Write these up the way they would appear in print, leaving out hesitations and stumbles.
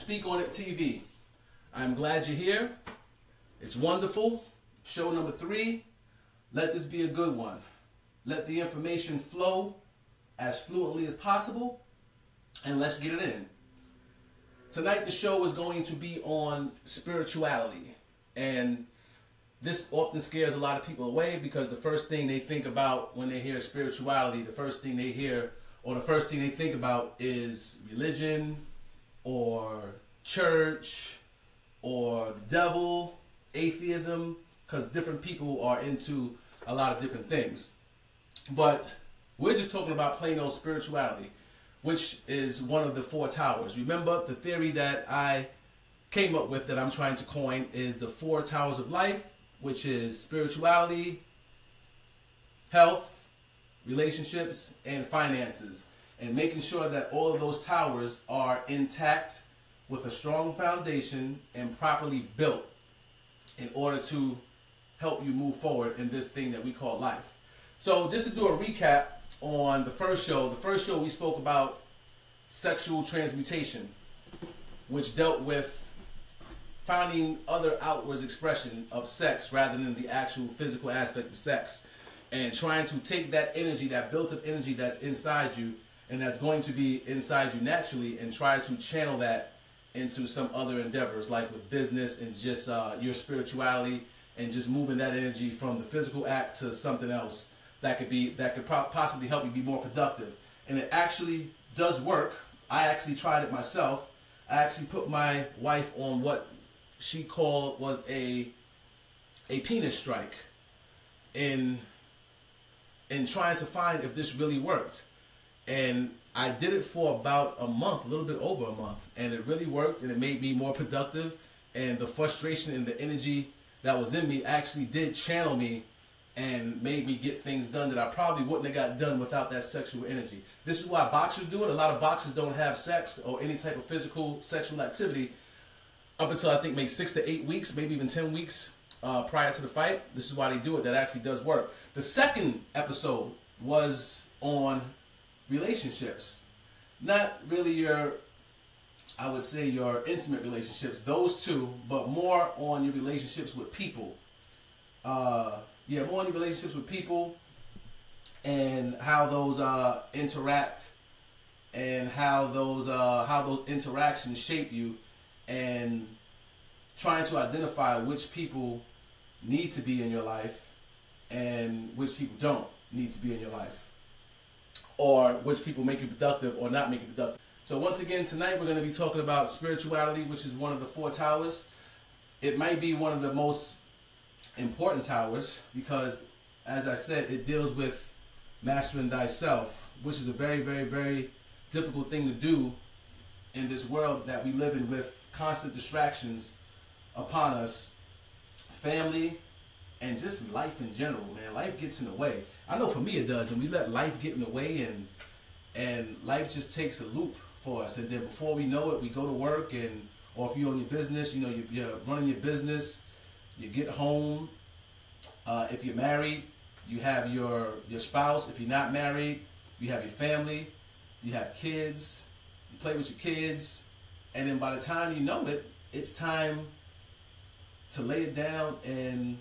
Speak On It TV. I'm glad you're here. It's wonderful. Show number 3. Let this be a good one. Let the information flow as fluently as possible, and let's get it in. Tonight the show is going to be on spirituality, and this often scares a lot of people away because the first thing they think about when they hear spirituality, the first thing they hear or the first thing they think about is religion or church or the devil, atheism, because different people are into a lot of different things. But we're just talking about plain old spirituality, which is one of the 4 towers. Remember, the theory that I came up with, that I'm trying to coin, is the 4 towers of life, which is spirituality, health, relationships, and finances. And making sure that all of those towers are intact with a strong foundation and properly built in order to help you move forward in this thing that we call life. So just to do a recap on the first show we spoke about sexual transmutation, which dealt with finding other outward expression of sex rather than the actual physical aspect of sex, and trying to take that energy, that built-up energy that's inside you and that's going to be inside you naturally, and try to channel that into some other endeavors, like with business and just your spirituality, and just moving that energy from the physical act to something else that could possibly help you be more productive. And it actually does work. I actually tried it myself. I actually put my wife on what she called was a penis strike in trying to find if this really worked. And I did it for about a month, a little bit over a month, and it really worked, and it made me more productive, and the frustration and the energy that was in me actually did channel me and made me get things done that I probably wouldn't have got done without that sexual energy. This is why boxers do it. A lot of boxers don't have sex or any type of physical sexual activity up until, I think, maybe 6 to 8 weeks, maybe even 10 weeks prior to the fight. This is why they do it. That actually does work. The second episode was on relationships. Not really your, I would say, your intimate relationships, those two, but more on your relationships with people. Yeah, more on your relationships with people and how those interact, and how those interactions shape you, and trying to identify which people need to be in your life and which people don't need to be in your life, or which people make you productive or not make you productive. So once again, tonight we're going to be talking about spirituality, which is one of the 4 towers. It might be one of the most important towers because, as I said, it deals with mastering thyself, which is a very, very, very difficult thing to do in this world that we live in, with constant distractions upon us, family, and just life in general, man. Life gets in the way. I know for me it does, and we let life get in the way, and life just takes a loop for us. And then before we know it, we go to work, or if you're on your business, you know, you're running your business, you get home. If you're married, you have your spouse. If you're not married, you have your family, you have kids, you play with your kids, and then by the time you know it, it's time to lay it down and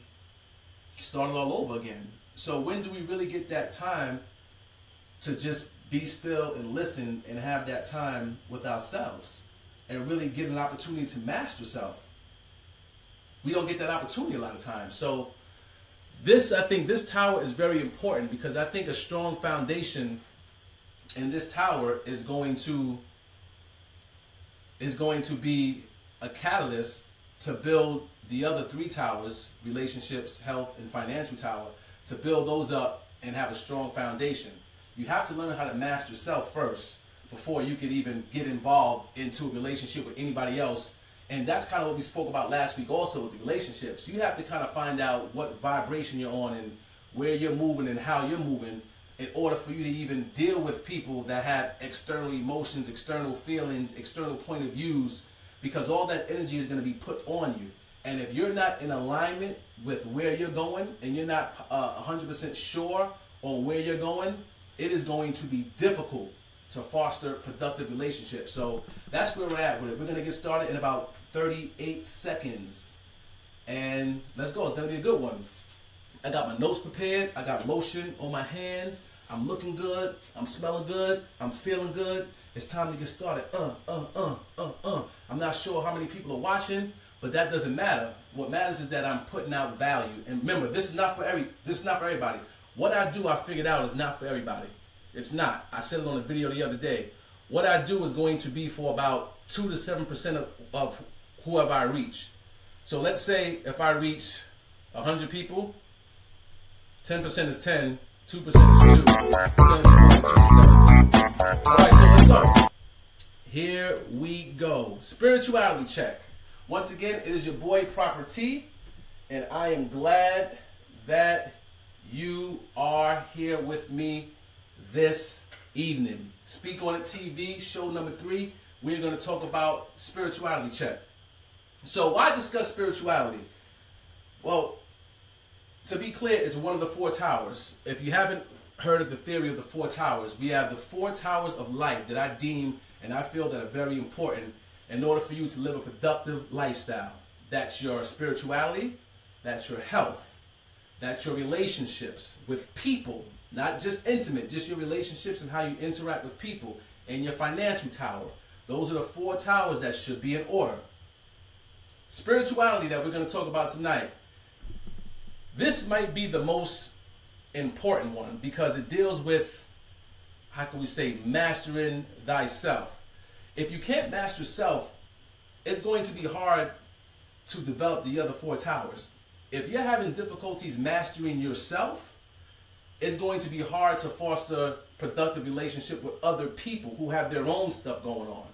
start it all over again. So when do we really get that time to just be still and listen and have that time with ourselves and really get an opportunity to master self? We don't get that opportunity a lot of times. So I think this tower is very important, because I think a strong foundation in this tower is going to be a catalyst to build the other 3 towers, relationships, health, and financial tower, to build those up and have a strong foundation. You have to learn how to master self first before you can even get involved into a relationship with anybody else. And that's kind of what we spoke about last week also with the relationships. You have to kind of find out what vibration you're on and where you're moving and how you're moving in order for you to even deal with people that have external emotions, external feelings, external point of views, because all that energy is going to be put on you. And if you're not in alignment with where you're going, and you're not 100% sure on where you're going, it is going to be difficult to foster productive relationships. So that's where we're at with it. We're going to get started in about 38 seconds. And let's go. It's going to be a good one. I got my notes prepared. I got lotion on my hands. I'm looking good. I'm smelling good. I'm feeling good. It's time to get started. I'm not sure how many people are watching, but that doesn't matter. What matters is that I'm putting out value. And remember, this is not for everybody. What I do, I figured out, is not for everybody. It's not. I said it on a video the other day. What I do is going to be for about 2 to 7% of whoever I reach. So let's say if I reach 100 people, 10% is 10, 2% is 2. We're going to be 2 to 7 people. All right, so let's go. Here we go. Spirituality check. Once again, it is your boy Proper T, and I am glad that you are here with me this evening. Speak On It TV, show number 3. We're going to talk about spirituality check. So why discuss spirituality? Well, to be clear, it's one of the 4 towers. If you haven't heard of the theory of the 4 towers, we have the 4 towers of life that I deem and I feel that are very important in order for you to live a productive lifestyle. That's your spirituality, that's your health, that's your relationships with people, not just intimate, just your relationships and how you interact with people, and your financial tower. Those are the 4 towers that should be in order. Spirituality that we're going to talk about tonight. This might be the most important one because it deals with, how can we say, mastering thyself. If you can't master self, it's going to be hard to develop the other 4 towers. If you're having difficulties mastering yourself, it's going to be hard to foster productive relationship with other people who have their own stuff going on.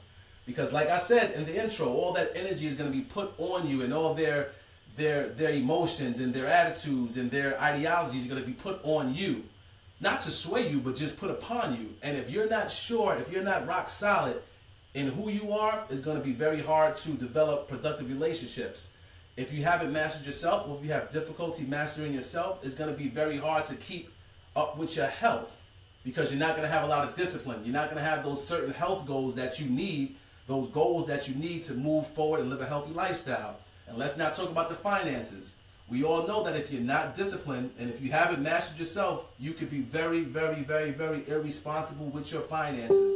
Because like I said in the intro, all that energy is going to be put on you, and all their emotions and their attitudes and their ideologies are going to be put on you. Not to sway you, but just put upon you. And if you're not sure, if you're not rock solid in who you are, it's going to be very hard to develop productive relationships. If you haven't mastered yourself, or if you have difficulty mastering yourself, it's going to be very hard to keep up with your health because you're not going to have a lot of discipline. You're not going to have those certain health goals that you need, those goals that you need to move forward and live a healthy lifestyle. And let's not talk about the finances. We all know that if you're not disciplined and if you haven't mastered yourself, you could be very, very, very, very irresponsible with your finances.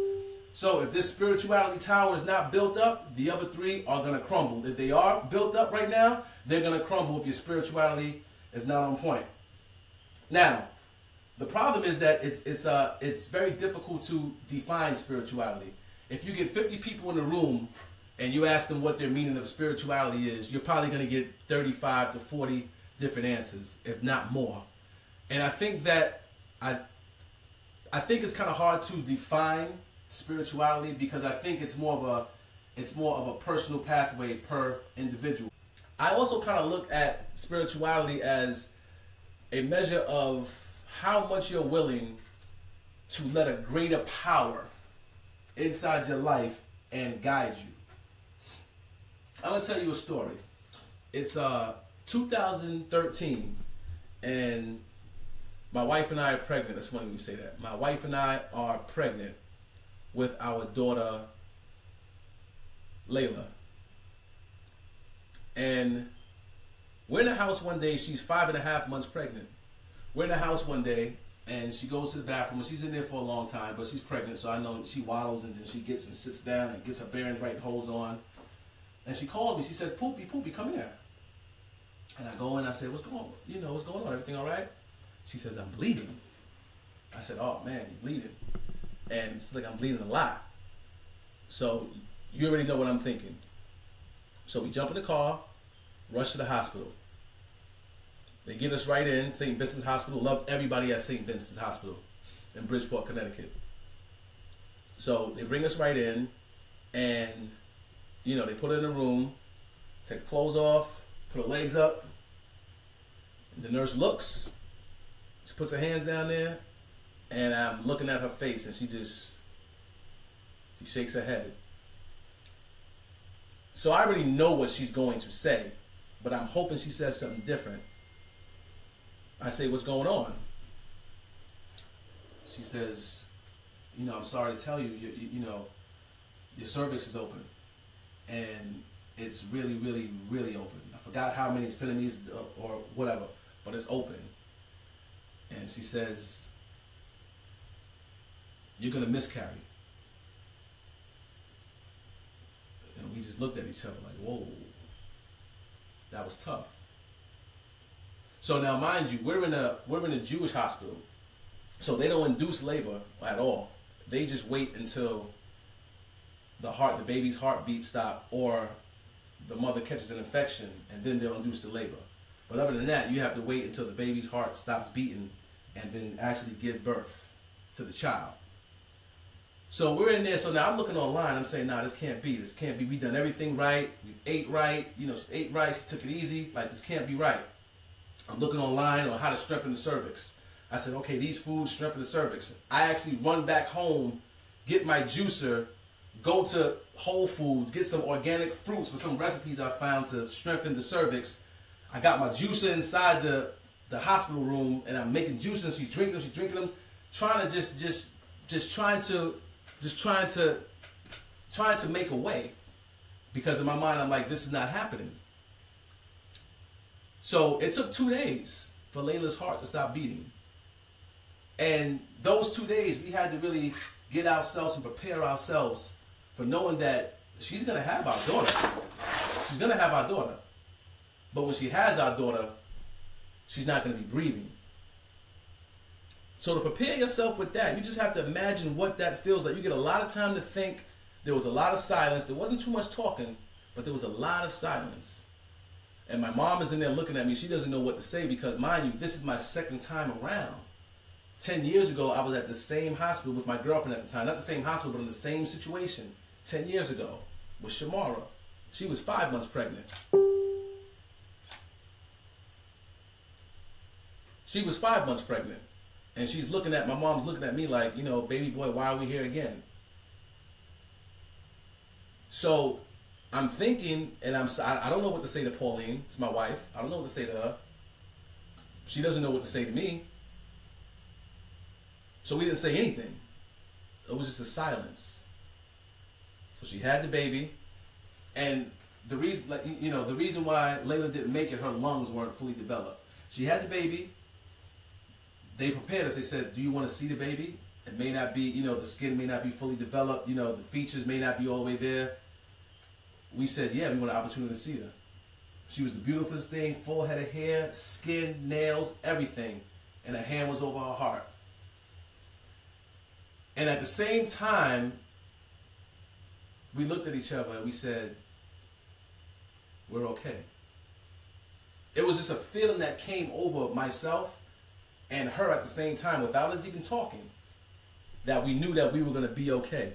So if this spirituality tower is not built up, the other 3 are going to crumble. If they are built up right now, they're going to crumble if your spirituality is not on point. Now, the problem is that it's very difficult to define spirituality. If you get 50 people in the room and you ask them what their meaning of spirituality is, you're probably going to get 35 to 40 different answers, if not more. And I think that I think it's kind of hard to define spirituality because I think it's more of a personal pathway per individual. I also kind of look at spirituality as a measure of how much you're willing to let a greater power inside your life and guide you. I'm going to tell you a story. It's 2013, and my wife and I are pregnant. It's funny when you say that. My wife and I are pregnant with our daughter, Layla. And we're in the house one day. She's 5.5 months pregnant. We're in the house one day, and she goes to the bathroom. She's in there for a long time, but she's pregnant, so I know she waddles, and then she gets and sits down and gets her bearings right and holds on. And she called me. She says, "Poopy, Poopy, come here." And I go in. I said, "What's going on? You know, what's going on? Everything all right?" She says, "I'm bleeding." I said, "Oh man, you're bleeding." And it's like, "I'm bleeding a lot." So you already know what I'm thinking. So we jump in the car, rush to the hospital. They get us right in, St. Vincent's Hospital. Love everybody at St. Vincent's Hospital in Bridgeport, Connecticut. So they bring us right in, and you know, they put her in a room, take her clothes off, put her legs up. And the nurse looks, she puts her hands down there, and I'm looking at her face, and she shakes her head. So I already know what she's going to say, but I'm hoping she says something different. I say, "What's going on?" She says, I'm sorry to tell you, your cervix is open, and it's really, really, really open. I forgot how many centimeters or whatever, but it's open. And she says, you're gonna miscarry. And we just looked at each other like, whoa, that was tough. So now, mind you, we're in a Jewish hospital, so they don't induce labor at all. They just wait until the baby's heartbeat stop, or the mother catches an infection, and then they'll induce the labor. But other than that, you have to wait until the baby's heart stops beating, and then actually give birth to the child. So we're in there. So now I'm looking online. I'm saying, nah, this can't be. This can't be. We done everything right. We ate right. She ate right. She took it easy. Like, this can't be right. I'm looking online on how to strengthen the cervix. I said, okay, these foods strengthen the cervix. I actually run back home, get my juicer, go to Whole Foods, get some organic fruits with some recipes I found to strengthen the cervix. I got my juicer inside the hospital room, and I'm making juice, and she's drinking them, trying to make a way, because in my mind I'm like, this is not happening. So it took 2 days for Layla's heart to stop beating, and those 2 days we had to really get ourselves and prepare ourselves for knowing that she's gonna have our daughter. She's gonna have our daughter, but when she has our daughter, she's not gonna be breathing. So to prepare yourself with that, you just have to imagine what that feels like. You get a lot of time to think. There was a lot of silence. There wasn't too much talking, but there was a lot of silence. And my mom is in there looking at me. She doesn't know what to say, because, mind you, this is my second time around. 10 years ago, I was at the same hospital with my girlfriend at the time. Not the same hospital, but in the same situation. 10 years ago with Shamara. She was 5 months pregnant. She was 5 months pregnant. And she's looking at, my mom's looking at me like, baby boy, why are we here again? So I'm thinking, and I don't know what to say to Pauline. It's my wife. I don't know what to say to her. She doesn't know what to say to me. So we didn't say anything. It was just a silence. So she had the baby, and the reason why Layla didn't make it, her lungs weren't fully developed. She had the baby. They prepared us. They said, do you want to see the baby? It may not be, the skin may not be fully developed. The features may not be all the way there. We said, yeah, we want an opportunity to see her. She was the beautifulest thing, full head of hair, skin, nails, everything. And her hand was over her heart. And at the same time, we looked at each other and we said, we're okay. It was just a feeling that came over myself and her at the same time, without us even talking, that we knew that we were going to be okay.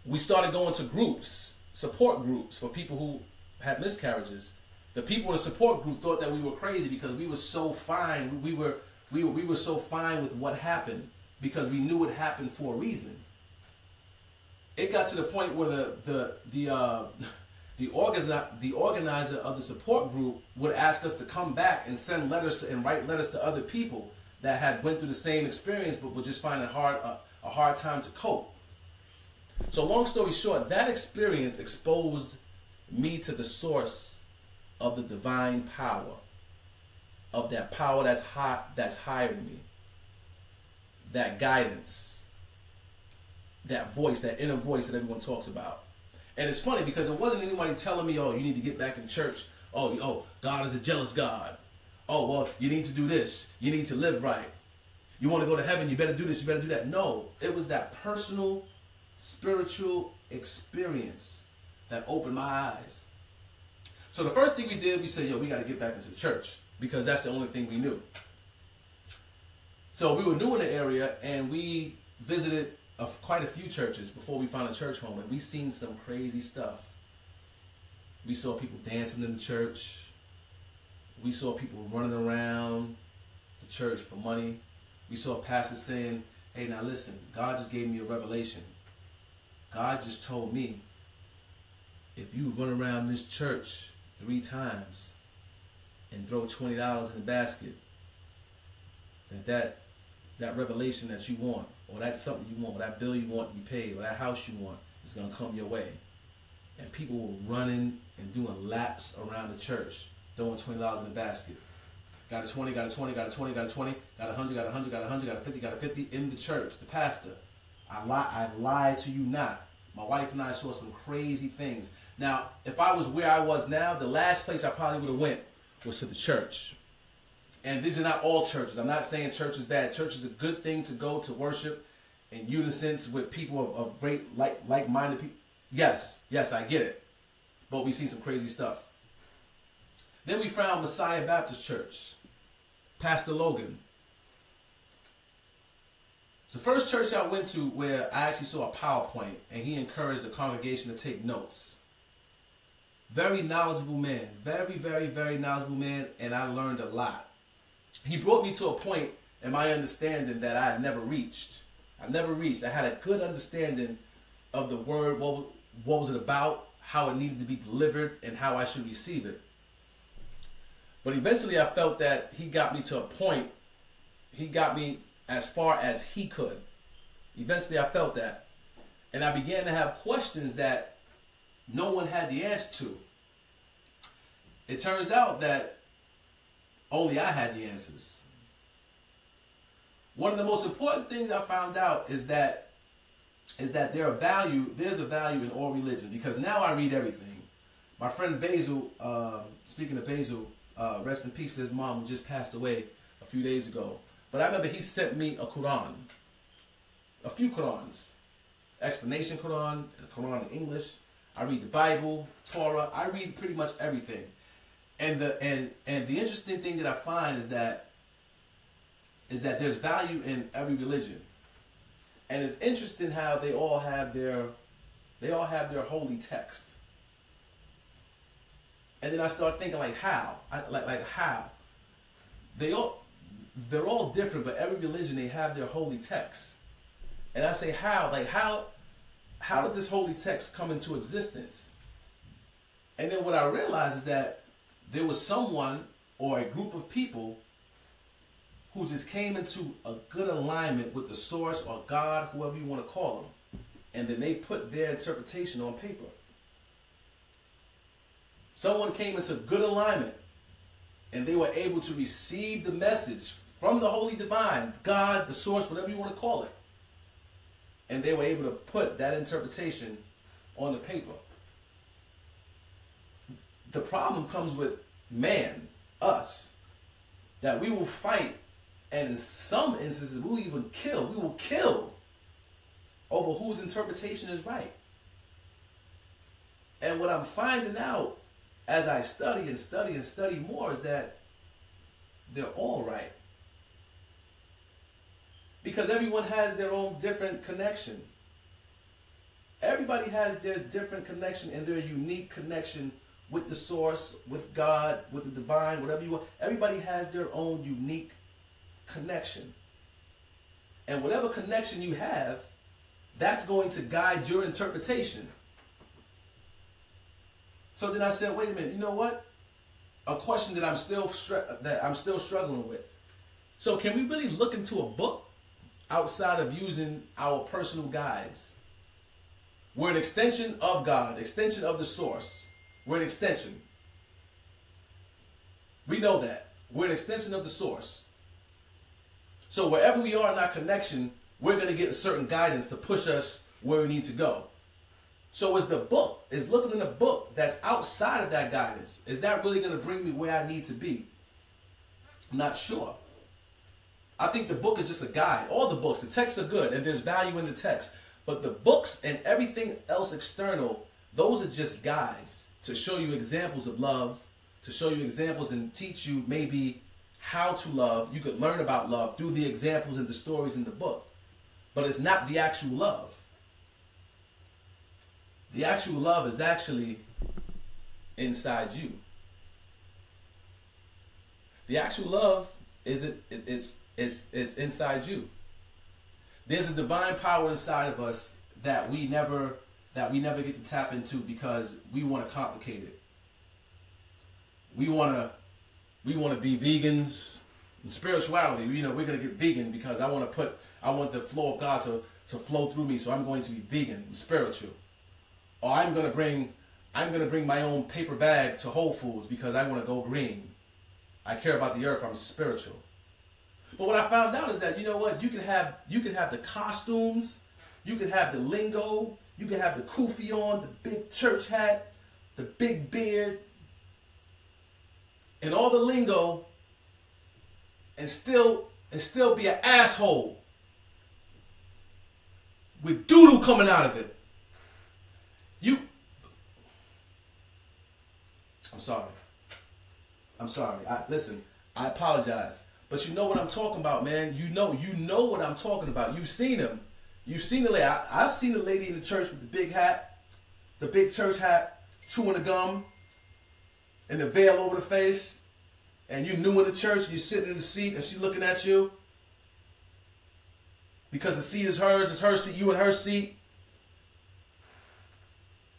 We started going to groups, support groups for people who had miscarriages. The people in the support group thought that we were crazy because we were so fine. We were so fine with what happened because we knew it happened for a reason. It got to the point where the organizer of the support group would ask us to come back and send letters and write letters to other people that had went through the same experience but would just find it a hard time to cope. So long story short, that experience exposed me to the source of the divine power, of that power that's higher than me, that guidance, that voice, that inner voice that everyone talks about. And it's funny because it wasn't anybody telling me, oh, you need to get back in church. Oh, God is a jealous God. Oh, well, you need to do this. You need to live right. You want to go to heaven, you better do this, you better do that. No, it was that personal, spiritual experience that opened my eyes. So the first thing we did, we said, we got to get back into the church because that's the only thing we knew. So we were new in the area and we visited quite a few churches before we found a church home, and we seen some crazy stuff. We saw people dancing in the church. We saw people running around the church for money. We saw pastors saying, hey, now listen, God just gave me a revelation. God just told me, if you run around this church 3 times and throw $20 in the basket, that that revelation that you want, or that's something you want, or that bill you want to be paid, or that house you want is going to come your way. And people were running and doing laps around the church, throwing $20 in the basket. Got a 20, got a 20, got a 20, got a 20, got 100, got 100, got 100, got a 50, got a 50 in the church, the pastor. I lied to you not. My wife and I saw some crazy things. Now, if I was where I was now, the last place I probably would have went was to the church. And these are not all churches. I'm not saying church is bad. Church is a good thing to go to worship in unison with people of great like-minded people. Yes, I get it. But we see some crazy stuff. Then we found Messiah Baptist Church. Pastor Logan. It's the first church I went to where I actually saw a PowerPoint and he encouraged the congregation to take notes. Very knowledgeable man. Very, very, very knowledgeable man, and I learned a lot. He brought me to a point in my understanding that I had never reached. I had a good understanding of the word, what was it about, how it needed to be delivered, and how I should receive it. But eventually I felt that he got me to a point, he got me as far as he could. Eventually I felt that. And I began to have questions that no one had the answer to. It turns out that only I had the answers. One of the most important things I found out is that there's a value in all religion, because now I read everything. My friend Basil, speaking of Basil, rest in peace to his mom who just passed away a few days ago. But I remember he sent me a Quran, a few Qurans, explanation Quran, a Quran in English. I read the Bible, Torah. I read pretty much everything. And the interesting thing that I find is that there's value in every religion. And it's interesting how they all have their holy text. And then I start thinking like how? How? They're all different, but every religion, they have their holy text. And I say how? Like how did this holy text come into existence? And then what I realized is that there was someone or a group of people who just came into a good alignment with the source or God, whoever you want to call them. And then they put their interpretation on paper. Someone came into good alignment and they were able to receive the message from the Holy Divine, God, the source, whatever you want to call it. And they were able to put that interpretation on the paper. The problem comes with man, us, that we will fight, and in some instances we will kill over whose interpretation is right. And what I'm finding out as I study and study and study more is that they're all right. Because everyone has their own different connection. Everybody has their different connection and their unique connection with the source, with God, with the divine, whatever you want. Everybody has their own unique connection. And whatever connection you have, that's going to guide your interpretation. So then I said, wait a minute, you know what? A question that I'm still struggling with. So can we really look into a book outside of using our personal guides? We're an extension of God, extension of the source. We're an extension. We know that. We're an extension of the source. So wherever we are in our connection, we're going to get a certain guidance to push us where we need to go. So is looking in a book that's outside of that guidance, is that really going to bring me where I need to be? I'm not sure. I think the book is just a guide. All the books, the texts are good and there's value in the text. But the books and everything else external, those are just guides to show you examples of love, to show you examples and teach you maybe how to love. You could learn about love through the examples and the stories in the book. But it's not the actual love. The actual love is actually inside you. The actual love it's inside you. There's a divine power inside of us that we never get to tap into because we want to complicate it. We want to be vegans. In spirituality, you know, we're going to get vegan because I want the flow of God to flow through me, so I'm going to be vegan, I'm spiritual. Or I'm going to bring my own paper bag to Whole Foods because I want to go green. I care about the earth, I'm spiritual. But what I found out is that, you know what, you can have the costumes, you can have the lingo, you can have the kufi on, the big church hat, the big beard, and all the lingo, and still be an asshole with doodle coming out of it. I'm sorry. Listen, I apologize. But you know what I'm talking about, man. You know what I'm talking about. You've seen him. You've seen the lady. I've seen the lady in the church with the big hat, the big church hat, chewing the gum, and the veil over the face. And you new in the church, you're sitting in the seat, and she's looking at you. Because the seat is hers, it's her seat, you in her seat.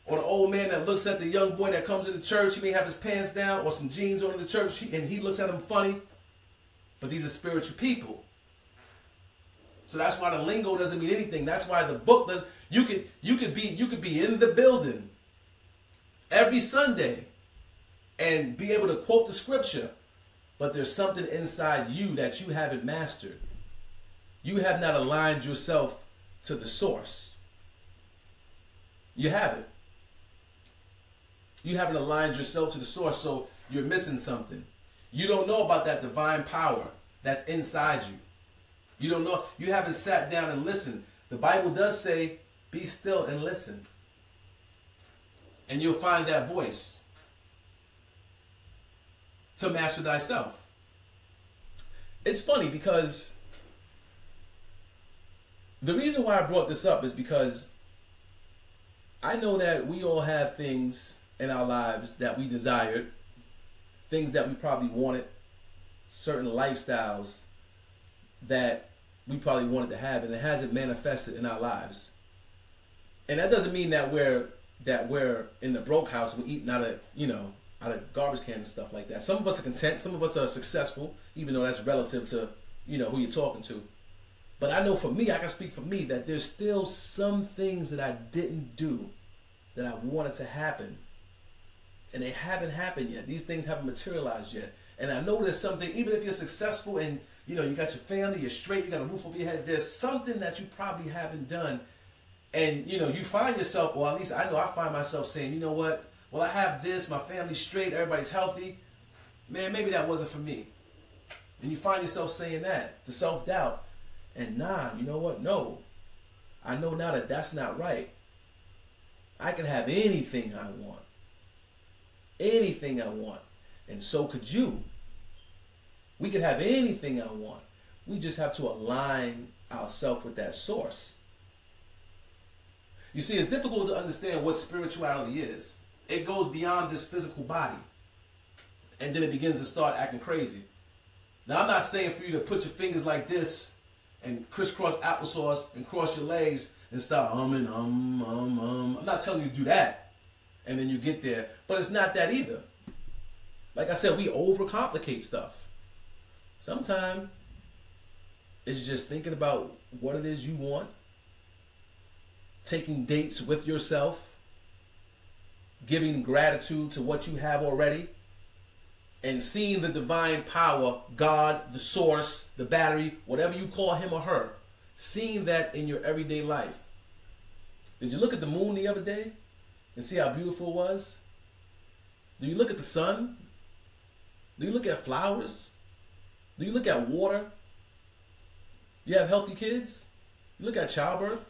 Or the old man that looks at the young boy that comes into church, he may have his pants down or some jeans on in the church, and he looks at him funny. But these are spiritual people. So that's why the lingo doesn't mean anything. That's why the book does. You could be in the building every Sunday and be able to quote the scripture, but there's something inside you that you haven't mastered. You have not aligned yourself to the source. You haven't. You haven't aligned yourself to the source, so you're missing something. You don't know about that divine power that's inside you. You don't know. You haven't sat down and listened. The Bible does say, be still and listen. And you'll find that voice to master thyself. It's funny because the reason why I brought this up is because I know that we all have things in our lives that we desired, things that we probably wanted, certain lifestyles that we probably wanted to have, and it hasn't manifested in our lives. And that doesn't mean that we're in the broke house, we're eating out of garbage cans and stuff like that. Some of us are content, some of us are successful, even though that's relative to, who you're talking to. But I know for me, I can speak for me, that there's still some things that I didn't do that I wanted to happen. And they haven't happened yet. These things haven't materialized yet. And I know there's something, even if you're successful and you got your family, you're straight, you got a roof over your head, there's something that you probably haven't done. And you find yourself, or at least I know I find myself saying, you know what? Well, I have this, my family's straight, everybody's healthy. Man, maybe that wasn't for me. And you find yourself saying that, the self-doubt. And you know what? No. I know now that that's not right. I can have anything I want. Anything I want. And so could you. We could have anything I want. We just have to align ourselves with that source. You see, it's difficult to understand what spirituality is. It goes beyond this physical body. And then it begins to start acting crazy. Now, I'm not saying for you to put your fingers like this and crisscross applesauce and cross your legs and start humming, I'm not telling you to do that. And then you get there. But it's not that either. Like I said, we overcomplicate stuff. Sometimes it's just thinking about what it is you want, taking dates with yourself, giving gratitude to what you have already, and seeing the divine power, God, the source, the battery, whatever you call him or her, seeing that in your everyday life. Did you look at the moon the other day and see how beautiful it was? Do you look at the sun? Do you look at flowers? Do you look at water? You have healthy kids? You look at childbirth?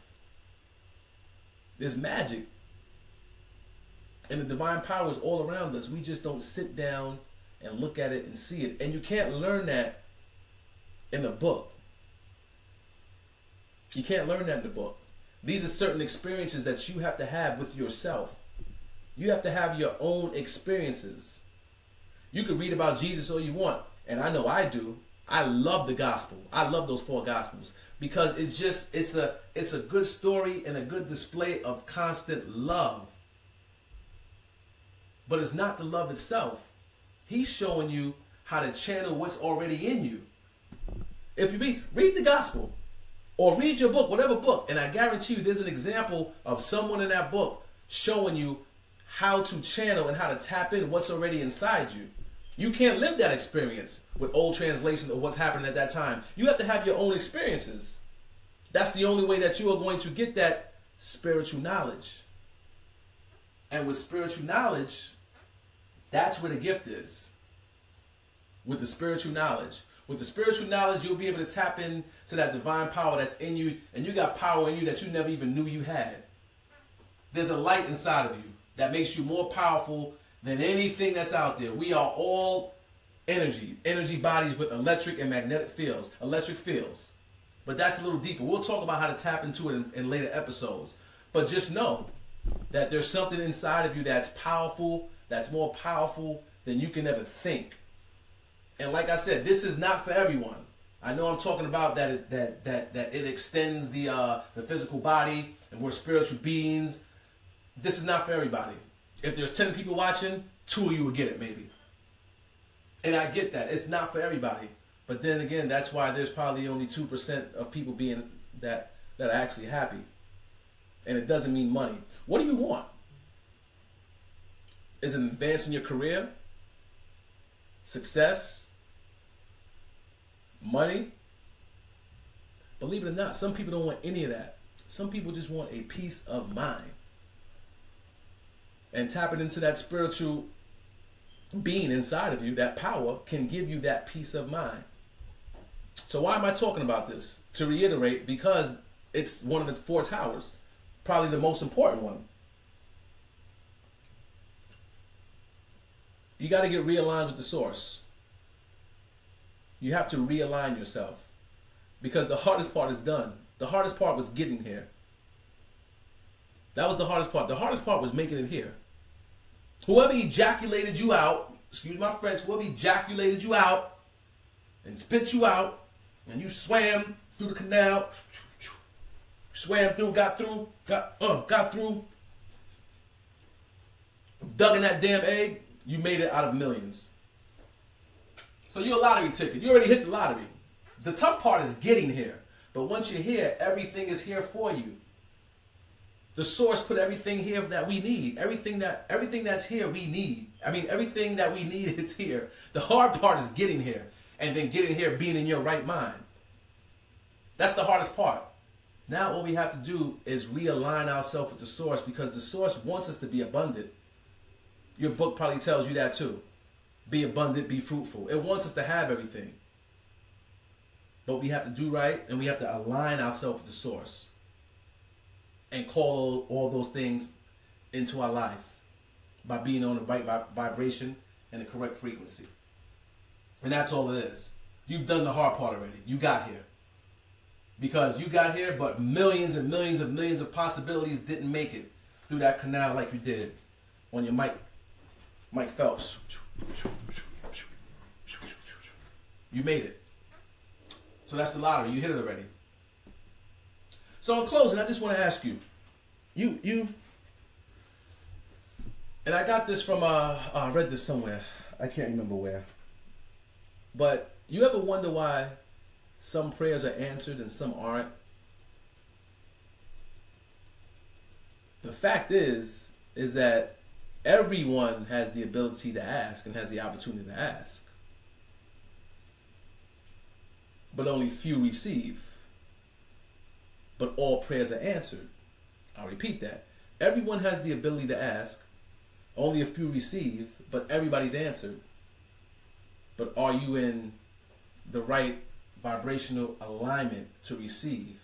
There's magic. And the divine power is all around us. We just don't sit down and look at it and see it. And you can't learn that in a book. You can't learn that in the book. These are certain experiences that you have to have with yourself. You have to have your own experiences. You can read about Jesus all you want, and I know I do. I love the gospel. I love those 4 gospels because it's a good story and a good display of constant love. But it's not the love itself. He's showing you how to channel what's already in you. If you read the gospel or read your book, whatever book, and I guarantee you there's an example of someone in that book showing you how to channel and how to tap in what's already inside you. You can't live that experience with old translations of what's happening at that time. You have to have your own experiences. That's the only way that you are going to get that spiritual knowledge. And with spiritual knowledge, that's where the gift is. With the spiritual knowledge. With the spiritual knowledge, you'll be able to tap into that divine power that's in you, and you got power in you that you never even knew you had. There's a light inside of you that makes you more powerful than anything that's out there. We are all energy bodies with electric and magnetic fields, electric fields. But that's a little deeper. We'll talk about how to tap into it in later episodes. But just know that there's something inside of you that's powerful, that's more powerful than you can ever think. And like I said, this is not for everyone. I know I'm talking about that it extends the physical body and we're spiritual beings. This is not for everybody. If there's 10 people watching, 2 of you will get it maybe. And I get that. It's not for everybody. But then again, that's why there's probably only 2% of people being that are actually happy. And it doesn't mean money. What do you want? Is it advancing your career? Success? Money? Believe it or not, some people don't want any of that. Some people just want a peace of mind. And tapping into that spiritual being inside of you, that power, can give you that peace of mind. So why am I talking about this? To reiterate, because it's one of the 4 towers. Probably the most important one. You got to get realigned with the source. You have to realign yourself. Because the hardest part is done. The hardest part was getting here. That was the hardest part. The hardest part was making it here. Whoever ejaculated you out, excuse my French, whoever ejaculated you out and spit you out, and you swam through the canal, swam through, got through, dug in that damn egg, you made it out of millions. So you're a lottery ticket. You already hit the lottery. The tough part is getting here. But once you're here, everything is here for you. The source put everything here that we need. Everything that's here, we need. I mean, everything that we need is here. The hard part is getting here. And then getting here, being in your right mind. That's the hardest part. Now all we have to do is realign ourselves with the source, because the source wants us to be abundant. Your book probably tells you that too. Be abundant, be fruitful. It wants us to have everything. But we have to do right, and we have to align ourselves with the source. And call all those things into our life by being on the right vibration and the correct frequency. And that's all it is. You've done the hard part already. You got here. Because you got here, but millions and millions and millions of possibilities didn't make it through that canal like you did on your Mike Phelps. You made it. So that's the lottery. You hit it already. So in closing, I just want to ask you, and I got this from, I read this somewhere. I can't remember where. But you ever wonder why some prayers are answered and some aren't? The fact is that everyone has the ability to ask and has the opportunity to ask. But only few receive. But all prayers are answered. I'll repeat that. Everyone has the ability to ask. Only a few receive, but everybody's answered. But are you in the right vibrational alignment to receive?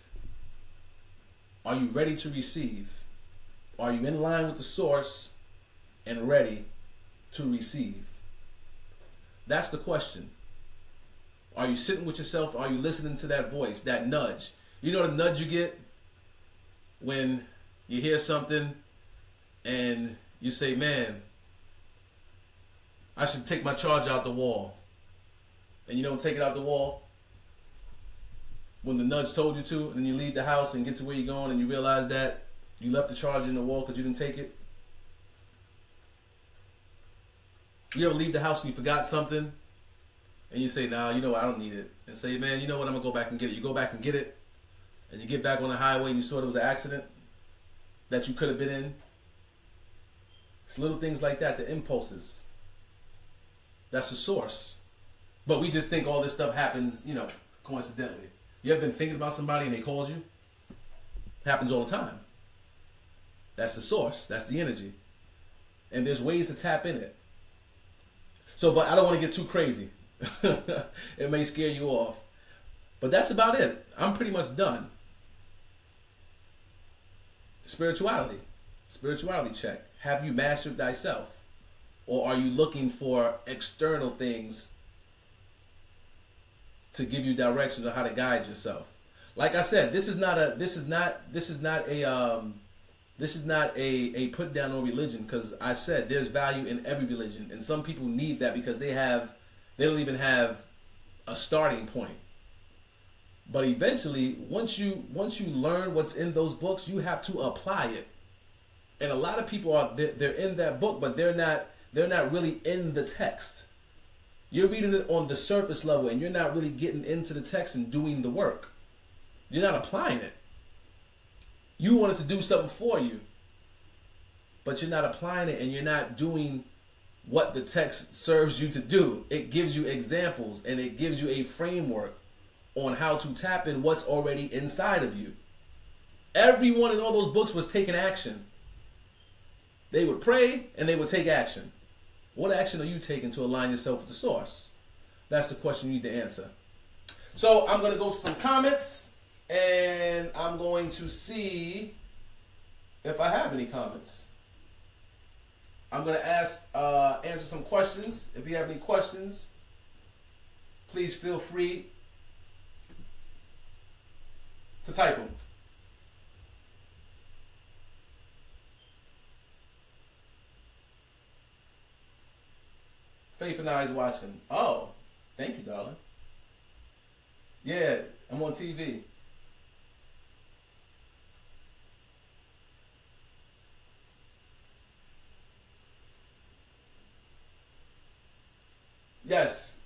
Are you ready to receive? Are you in line with the source and ready to receive? That's the question. Are you sitting with yourself? Are you listening to that voice, that nudge? You know the nudge you get when you hear something and you say, man, I should take my charger out the wall. And you don't take it out the wall when the nudge told you to, and then you leave the house and get to where you're going and you realize that you left the charger in the wall because you didn't take it. You ever leave the house and you forgot something and you say, nah, you know what, I don't need it. And say, man, you know what, I'm going to go back and get it. You go back and get it, and you get back on the highway and you saw it was an accident that you could have been in. It's little things like that, the impulses. That's the source. But we just think all this stuff happens, you know, coincidentally. You ever been thinking about somebody and they called you? Happens all the time. That's the source. That's the energy. And there's ways to tap in it. So, but I don't want to get too crazy. It may scare you off. But that's about it. I'm pretty much done. Spirituality. Spirituality check. Have you mastered thyself? Or are you looking for external things to give you directions on how to guide yourself? Like I said, this is not a put down on religion, because I said there's value in every religion, and some people need that because they don't even have a starting point. But eventually, once you learn what's in those books, you have to apply it. And a lot of people they're in that book, but they're not really in the text. You're reading it on the surface level, and you're not really getting into the text and doing the work. You're not applying it. You want it to do something for you, but you're not applying it, and you're not doing what the text serves you to do. It gives you examples, and it gives you a framework on how to tap in what's already inside of you. Everyone in all those books was taking action. They would pray, and they would take action. What action are you taking to align yourself with the source? That's the question you need to answer. So I'm going to go to some comments, and I'm going to see if I have any comments. I'm going to answer some questions. If you have any questions, please feel free to type them. Faith and I is watching. Oh, thank you, darling. Yeah, I'm on TV. Yes,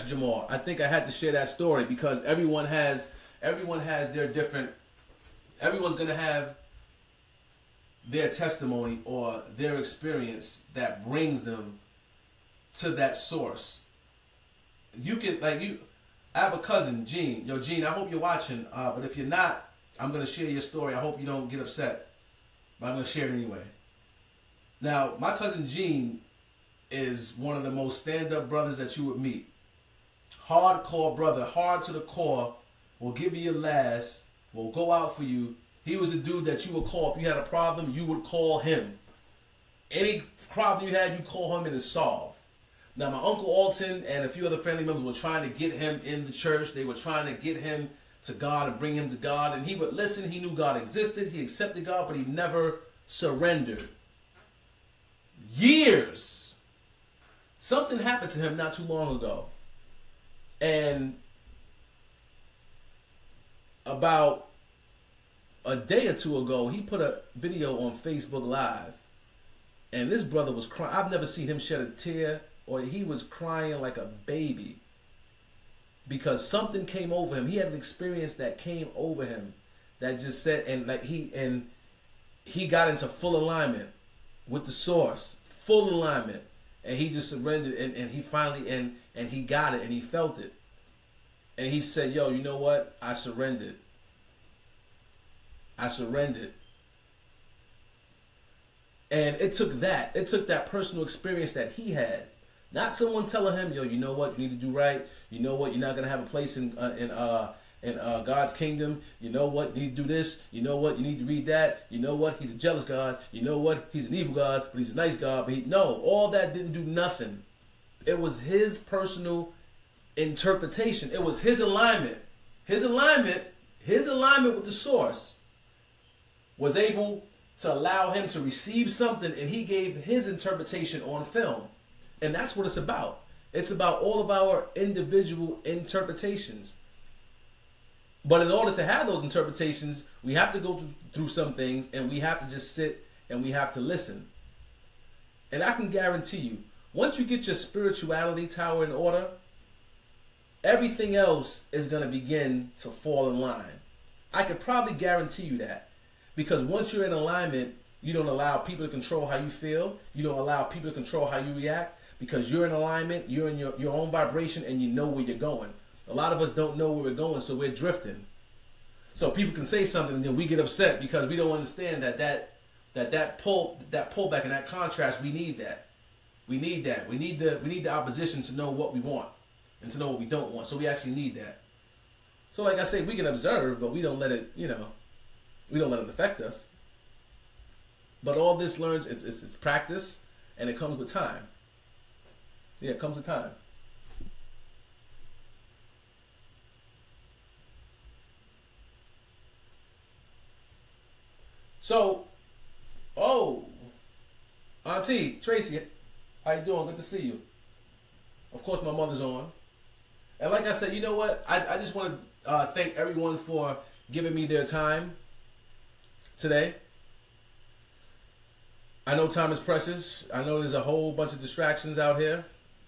Jamal. I think I had to share that story because everyone has their different. Everyone's gonna have their testimony or their experience that brings them to that source. You can I have a cousin, Gene. Yo, Gene, I hope you're watching. But if you're not, I'm gonna share your story. I hope you don't get upset, but I'm gonna share it anyway. Now, my cousin Gene is one of the most stand-up brothers that you would meet. Hardcore brother, hard to the core, will give you your last, will go out for you. He was a dude that you would call if you had a problem. You would call him. Any problem you had, you call him and it's solved. Now, my Uncle Alton and a few other family members were trying to get him in the church. They were trying to get him to God and bring him to God. And he would listen. He knew God existed. He accepted God, but he never surrendered. Years. Something happened to him not too long ago. And about a day or two ago, he put a video on Facebook Live. And this brother was crying. I've never seen him shed a tear, or he was crying like a baby because something came over him. He had an experience that came over him that just said, and like he got into full alignment with the source, full alignment, and he just surrendered, and he finally and he got it, and he felt it, and he said, "Yo, you know what? I surrendered. I surrendered." And it took that personal experience that he had. Not someone telling him, yo, you know what, you need to do right. You know what, you're not going to have a place in God's kingdom. You know what, you need to do this. You know what, you need to read that. You know what, he's a jealous God. You know what, he's an evil God, but he's a nice God. But no, all that didn't do nothing. It was his personal interpretation. It was his alignment. His alignment with the source was able to allow him to receive something, and he gave his interpretation on film. And that's what it's about. It's about all of our individual interpretations. But in order to have those interpretations, we have to go through some things, and we have to just sit and we have to listen. And I can guarantee you, once you get your spirituality tower in order, everything else is going to begin to fall in line. I could probably guarantee you that. Because once you're in alignment, you don't allow people to control how you feel. You don't allow people to control how you react. Because you're in alignment, you're in your own vibration, and you know where you're going. A lot of us don't know where we're going, so we're drifting. So people can say something, and then we get upset because we don't understand that pullback and that contrast. We need that. We need that. We need the opposition to know what we want and to know what we don't want. So we actually need that. So like I say, we can observe, but we don't let it, we don't let it affect us. But all this learns, it's practice, and it comes with time. Yeah, it comes with time. So, Auntie Tracy, how you doing? Good to see you. Of course, my mother's on. And like I said, you know what? I just want to thank everyone for giving me their time today. I know time is precious. I know there's a whole bunch of distractions out here.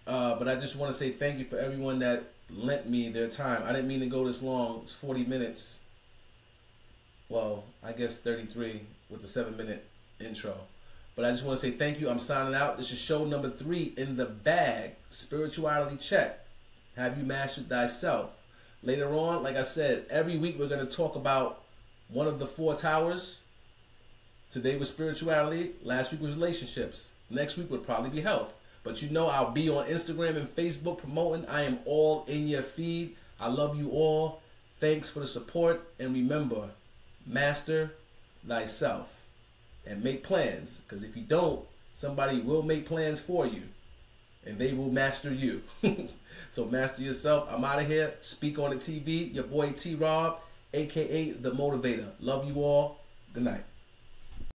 But I just want to say thank you for everyone that lent me their time. I didn't mean to go this long. It's 40 minutes. Well, I guess 33 with the 7-minute intro. But I just want to say thank you. I'm signing out. This is show number 3 in the bag. Spirituality check. Have you mastered thyself? Later on, like I said, every week we're going to talk about one of the 4 towers. Today was spirituality. Last week was relationships. Next week would probably be health. But you know I'll be on Instagram and Facebook promoting. I am all in your feed. I love you all. Thanks for the support. And remember, master thyself. And make plans. Because if you don't, somebody will make plans for you. And they will master you. So master yourself. I'm out of here. Speak on the TV. Your boy T-Rob, a.k.a. The Motivator. Love you all. Good night.